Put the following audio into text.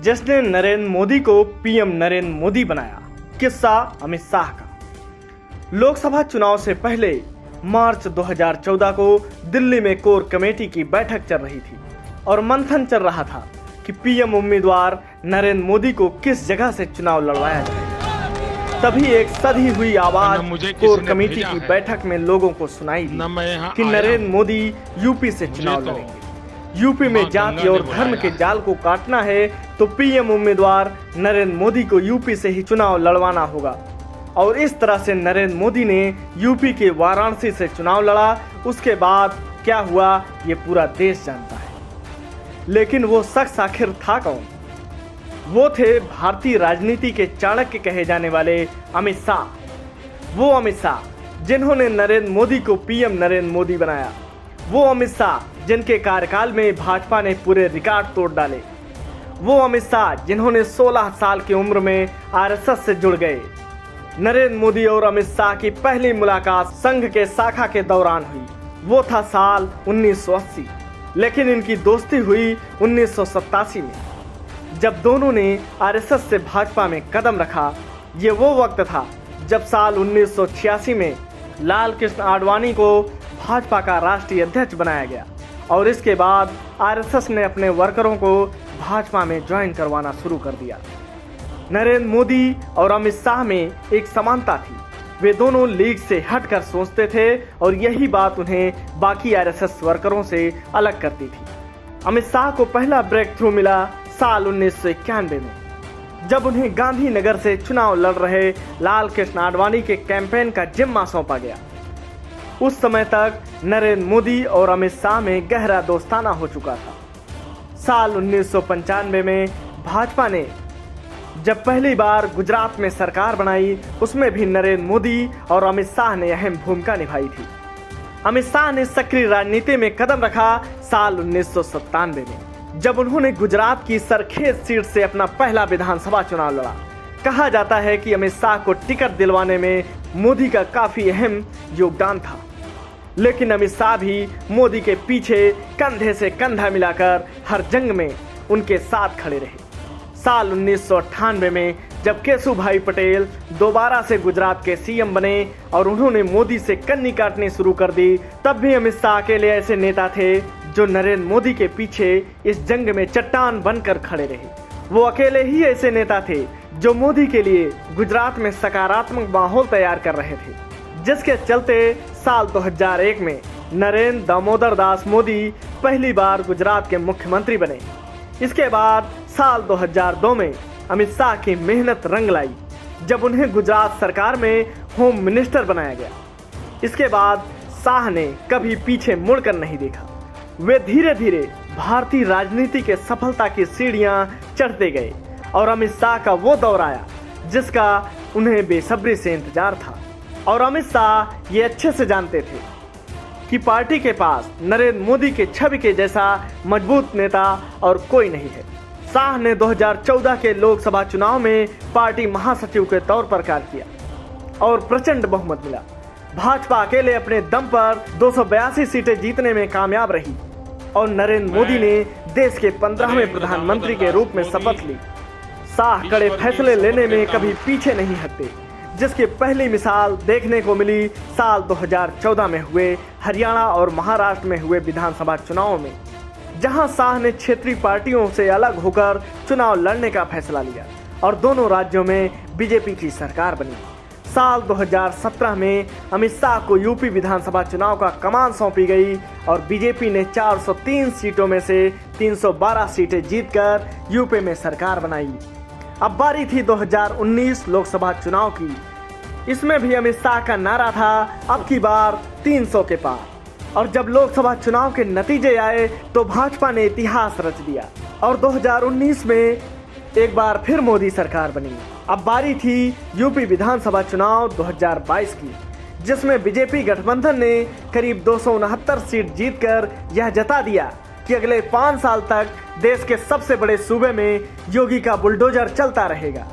जिसने नरेंद्र मोदी को पीएम नरेंद्र मोदी बनाया। किस्सा अमित शाह का। लोकसभा चुनाव से पहले मार्च 2014 को दिल्ली में कोर कमेटी की बैठक चल रही थी और मंथन चल रहा था कि पीएम उम्मीदवार नरेंद्र मोदी को किस जगह से चुनाव लड़वाया जाए। तभी एक सधी हुई आवाज कोर कमेटी की बैठक में लोगों को सुनाई दी कि नरेंद्र मोदी यूपी से चुनाव लड़ेंगे। यूपी में जाति और धर्म के जाल को काटना है तो पीएम उम्मीदवार नरेंद्र मोदी को यूपी से ही चुनाव लड़वाना होगा। और इस तरह से नरेंद्र मोदी ने यूपी के वाराणसी से चुनाव लड़ा। उसके बाद क्या हुआ ये पूरा देश जानता है। लेकिन वो शख्स आखिर था कौन? वो थे भारतीय राजनीति के चाणक्य कहे जाने वाले अमित शाह। वो अमित शाह जिन्होंने नरेंद्र मोदी को पीएम नरेंद्र मोदी बनाया। वो अमित शाह जिनके कार्यकाल में भाजपा ने पूरे रिकॉर्ड तोड़ डाले। वो अमित शाह जिन्होंने 16 साल की उम्र में आरएसएस से जुड़ गए। नरेंद्र मोदी और अमित शाह की पहली मुलाकात संघ के शाखा के दौरान हुई। वो था साल 1980, लेकिन इनकी दोस्ती हुई 1987 में, जब दोनों ने आरएसएस से भाजपा में कदम रखा। ये वो वक्त था जब साल 1986 में लाल कृष्ण आडवाणी को भाजपा का राष्ट्रीय अध्यक्ष बनाया गया और इसके बाद आरएसएस ने अपने वर्करों को भाजपा में ज्वाइन करवाना शुरू कर दिया। नरेंद्र मोदी और अमित शाह में एक समानता थी। वे दोनों लीग से हटकर सोचते थे और यही बात उन्हें बाकी आरएसएस वर्करों से अलग करती थी। अमित शाह को पहला ब्रेक थ्रू मिला साल 1991 में, जब उन्हें गांधीनगर से चुनाव लड़ रहे लाल कृष्ण आडवाणी के कैंपेन का जिम्मा सौंपा गया। उस समय तक नरेंद्र मोदी और अमित शाह में गहरा दोस्ताना हो चुका था। साल 1995 में भाजपा ने जब पहली बार गुजरात में सरकार बनाई, उसमें भी नरेंद्र मोदी और अमित शाह ने अहम भूमिका निभाई थी। अमित शाह ने सक्रिय राजनीति में कदम रखा साल 1997 में, जब उन्होंने गुजरात की सरखेज सीट से अपना पहला विधानसभा चुनाव लड़ा। कहा जाता है कि अमित शाह को टिकट दिलवाने में मोदी का काफी अहम योगदान था, लेकिन अमित शाह भी मोदी के पीछे कंधे से कंधा मिलाकर हर जंग में उनके साथ खड़े रहे। साल 1998 में जब केशुभाई पटेल दोबारा से गुजरात के सीएम बने और उन्होंने मोदी से कन्नी काटनी शुरू कर दी, तब भी अमित शाह के लिए ऐसे नेता थे जो नरेंद्र मोदी के पीछे इस जंग में चट्टान बनकर खड़े रहे। वो अकेले ही ऐसे नेता थे जो मोदी के लिए गुजरात में सकारात्मक माहौल तैयार कर रहे थे, जिसके चलते साल 2001 में नरेंद्र दामोदर दास मोदी पहली बार गुजरात के मुख्यमंत्री बने। इसके बाद साल 2002 में अमित शाह की मेहनत रंग लाई, जब उन्हें गुजरात सरकार में होम मिनिस्टर बनाया गया। इसके बाद शाह ने कभी पीछे मुड़कर नहीं देखा। वे धीरे धीरे भारतीय राजनीति के सफलता की सीढ़ियां चढ़ते गए और अमित शाह का वो दौर आया जिसका उन्हें बेसब्री से इंतजार था। और अमित शाह ये अच्छे से जानते थे कि पार्टी के पास नरेंद्र मोदी के छवि के जैसा मजबूत नेता और कोई नहीं है। शाह ने 2014 के लोकसभा चुनाव में पार्टी महासचिव के तौर पर कार्य किया और प्रचंड बहुमत मिला। भाजपा अकेले अपने दम पर 282 सीटें जीतने में कामयाब रही और नरेंद्र मोदी ने देश के 15वें प्रधानमंत्री के रूप में शपथ ली। शाह कड़े फैसले लेने में कभी पीछे नहीं हटते, जिसकी पहली मिसाल देखने को मिली साल 2014 में हुए हरियाणा और महाराष्ट्र में हुए विधानसभा चुनावों में, जहां शाह ने क्षेत्रीय पार्टियों से अलग होकर चुनाव लड़ने का फैसला लिया और दोनों राज्यों में बीजेपी की सरकार बनी। साल 2017 में अमित शाह को यूपी विधानसभा चुनाव का कमान सौंपी गई और बीजेपी ने 403 सीटों में से 312 सीटें जीतकर यूपी में सरकार बनाई। अब बारी थी 2019 लोकसभा चुनाव की। इसमें भी अमित शाह का नारा था अब की बार 300 के पार। और जब लोकसभा चुनाव के नतीजे आए तो भाजपा ने इतिहास रच दिया और 2019 में एक बार फिर मोदी सरकार बनी। अब बारी थी यूपी विधानसभा चुनाव 2022 की, जिसमें बीजेपी गठबंधन ने करीब 269 सीट जीतकर यह जता दिया कि अगले 5 साल तक देश के सबसे बड़े सूबे में योगी का बुलडोजर चलता रहेगा।